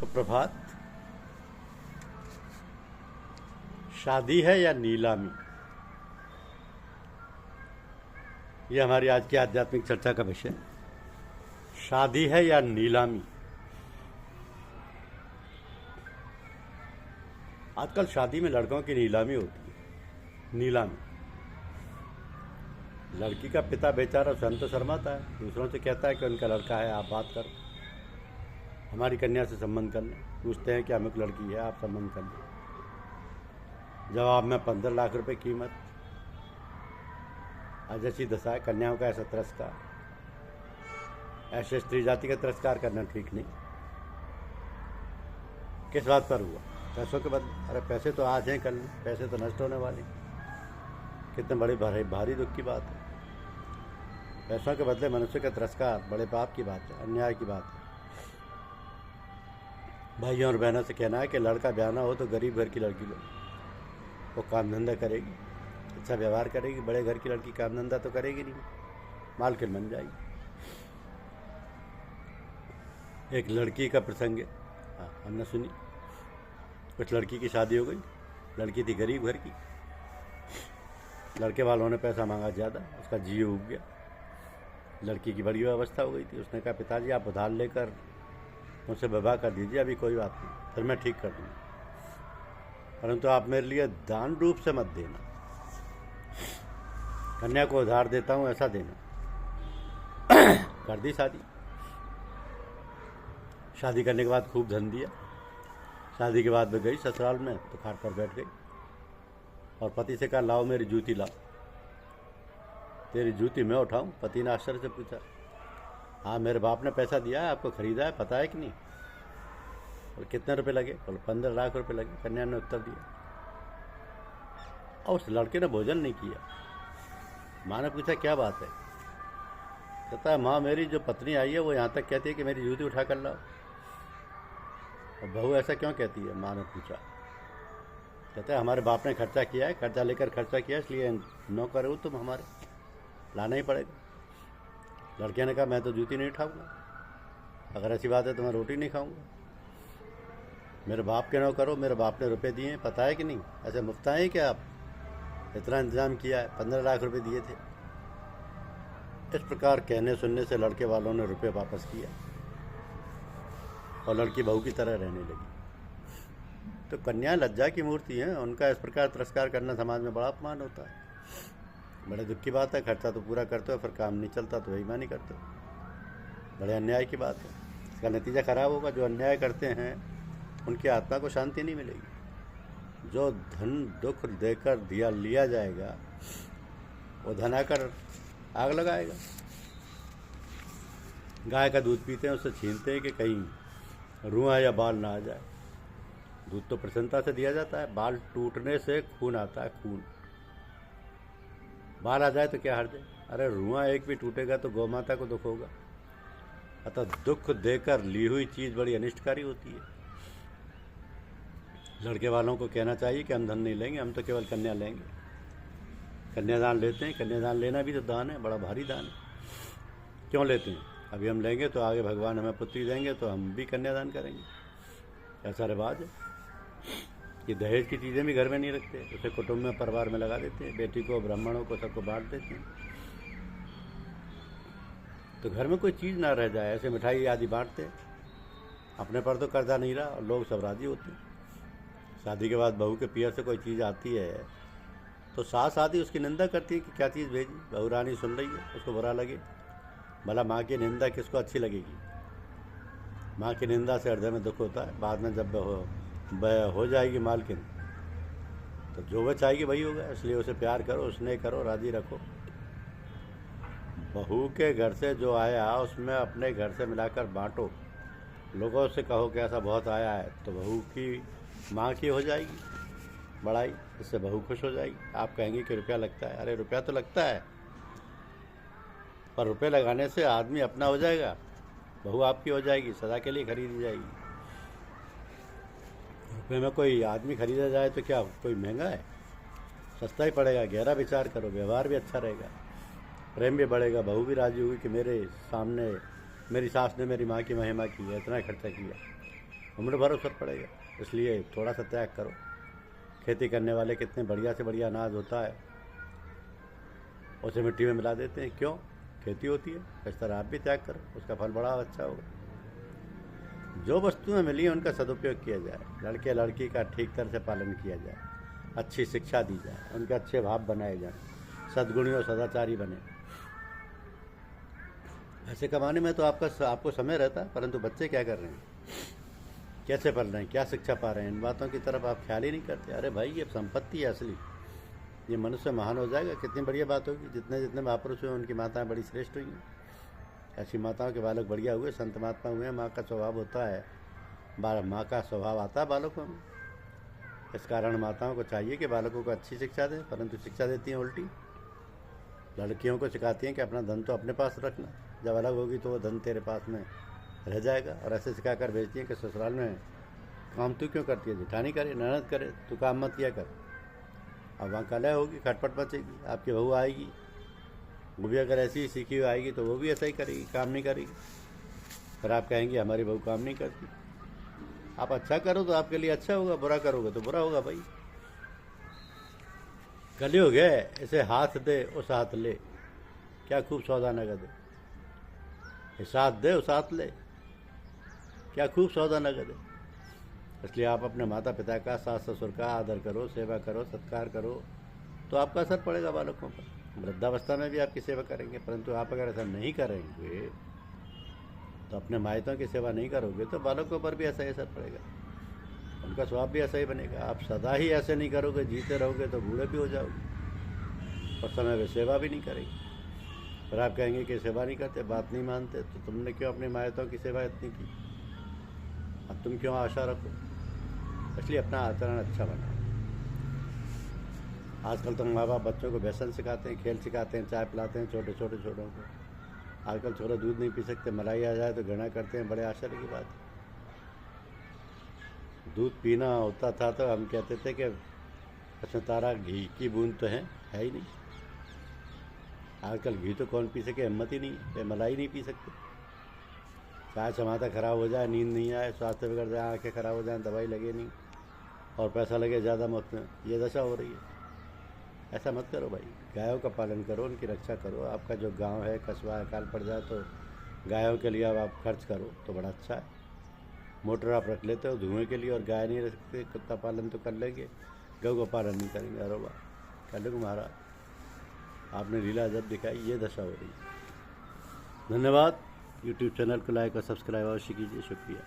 सुप्रभात। शादी है या नीलामी, ये हमारी आज की आध्यात्मिक चर्चा का विषय। शादी है या नीलामी। आजकल शादी में लड़कों की नीलामी होती है। नीलामी, लड़की का पिता बेचारा स्वयं तो शर्माता है, दूसरों से कहता है कि उनका लड़का है, आप बात करो, हमारी कन्या से संबंध कर लें। पूछते हैं कि अमुक लड़की है, आप संबंध कर लें। जवाब में 15 लाख रुपए कीमत। आज ऐसी दशा है, कन्याओं का ऐसा तिरस्कार, ऐसे स्त्री जाति का तिरस्कार करना ठीक नहीं। किस बात पर हुआ? पैसों के बदले। अरे पैसे तो आज हैं, कल पैसे तो नष्ट होने वाले। कितने बड़े भारी दुख की बात है। पैसों के बदले मनुष्य का तिरस्कार बड़े पाप की बात है, अन्याय की बात है। भाइयों और बहनों से कहना है कि लड़का ब्याना हो तो गरीब घर की लड़की लो। वो काम धंधा करेगी, अच्छा व्यवहार करेगी। बड़े घर की लड़की काम धंधा तो करेगी नहीं, मालकिन बन जाएगी। एक लड़की का प्रसंग है, हमने सुनी। कुछ लड़की की शादी हो गई, लड़की थी गरीब घर की। लड़के वालों ने पैसा मांगा ज़्यादा, उसका जियो उग गया। लड़की की बड़ी अवस्था हो गई थी। उसने कहा, पिताजी आप उधार लेकर मुझसे विवाह कर दीजिए, अभी कोई बात नहीं, फिर मैं ठीक कर दूँगा, परंतु आप मेरे लिए दान रूप से मत देना। कन्या को उधार देता हूँ ऐसा देना। कर दी शादी। शादी करने के बाद खूब धन दिया। शादी के बाद में गई ससुराल में तो खाट पर बैठ गई और पति से कहा, लाओ मेरी जूती लाओ। तेरी जूती मैं उठाऊं? पति ने आश्चर्य से पूछा। हाँ, मेरे बाप ने पैसा दिया है, आपको खरीदा है, पता है कि नहीं? और कितने रुपए लगे? बोले 15 लाख रुपए लगे। कन्या ने उत्तर दिया। और उस लड़के ने भोजन नहीं किया। माँ ने पूछा, क्या बात है? कहता है, माँ मेरी जो पत्नी आई है वो यहाँ तक कहती है कि मेरी जूती उठा कर लाओ। और बहू ऐसा क्यों कहती है? माँ ने पूछा। कहता है, हमारे बाप ने खर्चा किया है, कर्जा लेकर खर्चा किया, इसलिए नौकर हो तुम हमारे, लाना ही पड़ेगा। लड़के ने कहा, मैं तो जूती नहीं उठाऊंगा, अगर ऐसी बात है तो मैं रोटी नहीं खाऊंगा। मेरे बाप के नौकर हो, मेरे बाप ने रुपए दिए हैं, पता है कि नहीं? ऐसे मुफ्त आए क्या आप? इतना इंतजाम किया है, 15 लाख रुपए दिए थे। इस प्रकार कहने सुनने से लड़के वालों ने रुपए वापस किया और लड़की बहू की तरह रहने लगी। तो कन्या लज्जा की मूर्ति हैं, उनका इस प्रकार तिरस्कार करना समाज में बड़ा अपमान होता है। बड़े दुख की बात है। खर्चा तो पूरा करते हो, फिर काम नहीं चलता तो बेईमानी करते हो। बड़े अन्याय की बात है। इसका नतीजा खराब होगा। जो अन्याय करते हैं उनकी आत्मा को शांति नहीं मिलेगी। जो धन दुख देकर लिया जाएगा, वो धन आकर आग लगाएगा। गाय का दूध पीते हैं, उससे छीनते हैं कि कहीं रुआं या बाल ना आ जाए। दूध तो प्रसन्नता से दिया जाता है, बाल टूटने से खून आता है, खून। बाल आ जाए तो क्या हर्ज है? अरे रुआं एक भी टूटेगा तो गौ माता को दुख होगा। अतः दुख देकर ली हुई चीज़ बड़ी अनिष्टकारी होती है। लड़के वालों को कहना चाहिए कि हम धन नहीं लेंगे, हम तो केवल कन्या लेंगे। कन्यादान लेते हैं। कन्यादान लेना भी तो दान है, बड़ा भारी दान है। क्यों लेते हैं? अभी हम लेंगे तो आगे भगवान हमें पुत्री देंगे तो हम भी कन्यादान करेंगे। ऐसा रिवाज है। ये दहेज की चीज़ें भी घर में नहीं रखते, उसे कुटुंब में, परिवार में लगा देते हैं। बेटी को, ब्राह्मणों को, सबको बांट देते हैं, तो घर में कोई चीज़ ना रह जाए। ऐसे मिठाई आदि बांटते हैं। अपने पर तो कर्जा नहीं रहा और लोग सब राजी होते हैं। शादी के बाद बहू के पियर से कोई चीज़ आती है तो सास आदि उसकी निंदा करती है कि क्या चीज़ भेजी। बहू रानी सुन रही है, उसको बुरा लगे। भला माँ की निंदा किसको अच्छी लगेगी? माँ की निंदा से हृदय में दुख होता है। बाद में जब हो जाएगी मालकिन तो जो वह चाहेगी वही होगा। इसलिए उसे प्यार करो, स्नेह करो, राजी रखो। बहू के घर से जो आया उसमें अपने घर से मिलाकर बांटो। लोगों से कहो कि ऐसा बहुत आया है, तो बहू की, माँ की हो जाएगी बड़ाई, इससे बहू खुश हो जाएगी। आप कहेंगे कि रुपया लगता है। अरे रुपया तो लगता है, पर रुपये लगाने से आदमी अपना हो जाएगा, बहू आपकी हो जाएगी, सदा के लिए खरीदी जाएगी। रुपये में कोई आदमी खरीदा जाए तो क्या कोई महंगा है? सस्ता ही पड़ेगा। गहरा विचार करो, व्यवहार भी अच्छा रहेगा, प्रेम भी बढ़ेगा। बहू भी राजी होगी कि मेरे सामने मेरी सास ने मेरी माँ की महिमा की है, इतना खर्चा किया। उम्र भर असर पड़ेगा। इसलिए थोड़ा सा त्याग करो। खेती करने वाले कितने बढ़िया से बढ़िया अनाज होता है उसे मिट्टी में मिला देते हैं, क्यों? खेती होती है। इस तरह आप भी त्याग करो, उसका फल बड़ा अच्छा होगा। जो वस्तुएं मिली हैं उनका सदुपयोग किया जाए, लड़के लड़की का ठीक तरह से पालन किया जाए, अच्छी शिक्षा दी जाए, उनके अच्छे भाव बनाए जाएं, सद्गुणी और सदाचारी बने। ऐसे कमाने में तो आपको समय रहता है, परंतु बच्चे क्या कर रहे हैं, कैसे पढ़ रहे हैं, क्या शिक्षा पा रहे हैं, इन बातों की तरफ आप ख्याल ही नहीं करते। अरे भाई, ये संपत्ति है असली। ये मनुष्य महान हो जाएगा, कितनी बढ़िया बात होगी। जितने जितने महापुरुष हुए उनकी माताएं बड़ी श्रेष्ठ हुई हैं। ऐसी माताओं के बालक बढ़िया हुए, संत महात्मा हुए। माँ का स्वभाव होता है, माँ का स्वभाव आता है बालकों में। इस कारण माताओं को चाहिए कि बालकों को अच्छी शिक्षा दें, परंतु शिक्षा देती हैं उल्टी। लड़कियों को सिखाती हैं कि अपना धन तो अपने पास रखना, जब अलग होगी तो वो धन तेरे पास में रह जाएगा। और ऐसे सिखाकर भेजती हैं कि ससुराल में काम तू क्यों करती है, जेठानी करे, ननद करे, तू काम मत किया कर। अब वहाँ कलह होगी, खटपट मचेगी। आपकी बहू आएगी, वो भी अगर ऐसी ही सीखी हुई आएगी तो वो भी ऐसा ही करेगी, काम नहीं करेगी। फिर आप कहेंगे हमारी बहू काम नहीं करती। आप अच्छा करो तो आपके लिए अच्छा होगा, बुरा करोगे तो बुरा होगा। भाई, कलयुग है, इसे हाथ दे उस हाथ ले, क्या खूब सौदा नगद है। इस हाथ दे उस हाथ ले, क्या खूब सौदा नगद है। इसलिए आप अपने माता पिता का, सास ससुर का आदर करो, सेवा करो, सत्कार करो, तो आपका असर पड़ेगा बालकों पर। वृद्धावस्था में भी आपकी सेवा करेंगे। परंतु आप अगर ऐसा नहीं करेंगे, तो अपने मायतों की सेवा नहीं करोगे, तो बालकों पर भी ऐसा ही असर पड़ेगा, उनका स्वभाव भी ऐसा ही बनेगा। आप सदा ही ऐसे नहीं करोगे, जीते रहोगे तो बूढ़े भी हो जाओगे और समय पर सेवा भी नहीं करेंगे। फिर आप कहेंगे कि सेवा नहीं करते, बात नहीं मानते, तो तुमने क्यों अपनी मायतों की सेवा इतनी की, अब तुम क्यों आशा रखो। इसलिए अपना आचरण अच्छा बनाओ। आजकल तो माँ बाप बच्चों को व्यसन सिखाते हैं, खेल सिखाते हैं, चाय पिलाते हैं छोटे छोटे छोटों को। आजकल छोटे दूध नहीं पी सकते, मलाई आ जाए तो घृणा करते हैं। बड़े आश्चर्य की बात। दूध पीना होता था तो हम कहते थे कि उसमें तारा घी की बूंद तो है ही नहीं। आजकल घी तो कौन पी सके, हिम्मत ही नहीं है, मलाई नहीं पी सकते। चाय से माथा खराब हो जाए, नींद नहीं आए, स्वास्थ्य बिगड़ जाए, आँखें खराब हो जाए, दवाई लगे नहीं और पैसा लगे ज़्यादा मुफ्त में, ये दशा हो रही है। ऐसा मत करो भाई, गायों का पालन करो, उनकी रक्षा करो। आपका जो गांव है, कस्बा है, अकाल पड़ जाए तो गायों के लिए अब आप खर्च करो तो बड़ा अच्छा है। मोटर आप रख लेते हो धुएँ के लिए और गाय नहीं रखते, कुत्ता पालन तो कर लेंगे, गौ का पालन नहीं करेंगे। अरे वाह, कल महाराज आपने लीला जब दिखाई, ये दशा हो रही है। धन्यवाद। यूट्यूब चैनल को लाइक और सब्सक्राइब अवश्य कीजिए। शुक्रिया।